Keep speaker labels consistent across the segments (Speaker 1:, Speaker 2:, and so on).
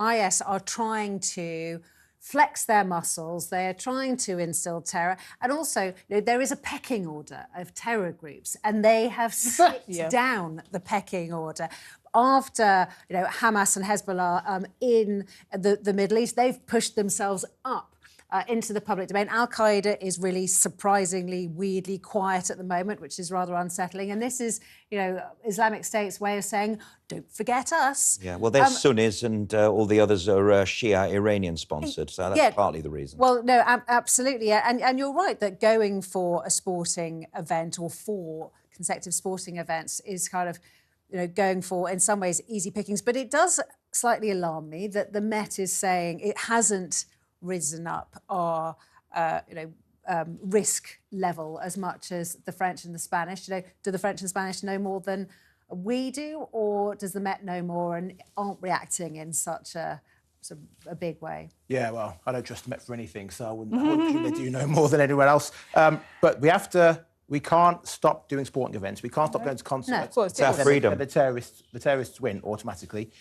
Speaker 1: IS are trying to flex their muscles, they are trying to instill terror. And also, there is a pecking order of terror groups, and they have slipped down the pecking order. After Hamas and Hezbollah in the Middle East, they've pushed themselves up into the public domain. Al-Qaeda is really surprisingly, weirdly quiet at the moment, which is rather unsettling. And this is, Islamic State's way of saying, don't forget us.
Speaker 2: Yeah, well, they're Sunnis and all the others are Shia Iranian-sponsored, so that's partly the reason.
Speaker 1: Well, no, absolutely. Yeah. And you're right that going for a sporting event or 4 consecutive sporting events is kind of, going for, in some ways, easy pickings. But it does slightly alarm me that the Met is saying it hasn't risen up our, risk level as much as the French and the Spanish. Do the French and Spanish know more than we do, or does the Met know more and aren't reacting in such a big way?
Speaker 3: Yeah, well, I don't trust the Met for anything, so I wouldn't think they do know more than anyone else. But we can't stop doing sporting events. We can't stop going to concerts.
Speaker 1: No, of course,
Speaker 2: it's our freedom.
Speaker 3: The terrorists win automatically.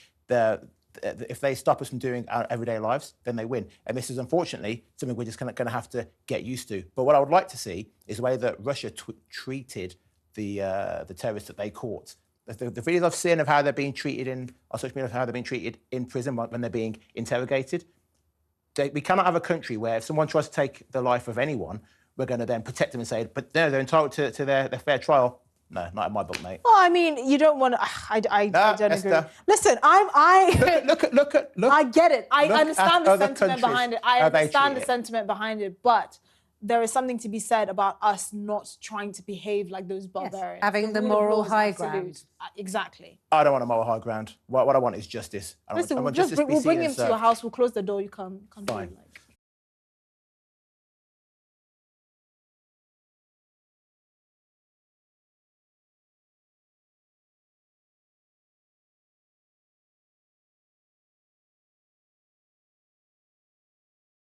Speaker 3: If they stop us from doing our everyday lives, then they win. And this is, unfortunately, something we're just going to have to get used to. But what I would like to see is the way that Russia treated the terrorists that they caught. The videos I've seen of how they're being treated on social media, of how they're being treated in prison when they're being interrogated. We cannot have a country where if someone tries to take the life of anyone, we're going to then protect them and say, but no, they're entitled to their fair trial. No, not in my book, mate.
Speaker 4: Well, I mean, you don't want to... I don't agree. Listen,
Speaker 3: Look at...
Speaker 4: I get it. I understand the sentiment behind it. I understand the sentiment behind it, but there is something to be said about us not trying to behave like those barbarians.
Speaker 1: Yes, having the moral high ground.
Speaker 4: Exactly.
Speaker 3: I don't want a moral high ground. What I want is justice.
Speaker 4: Listen, we'll bring him to your house, we'll close the door, you come
Speaker 3: Fine.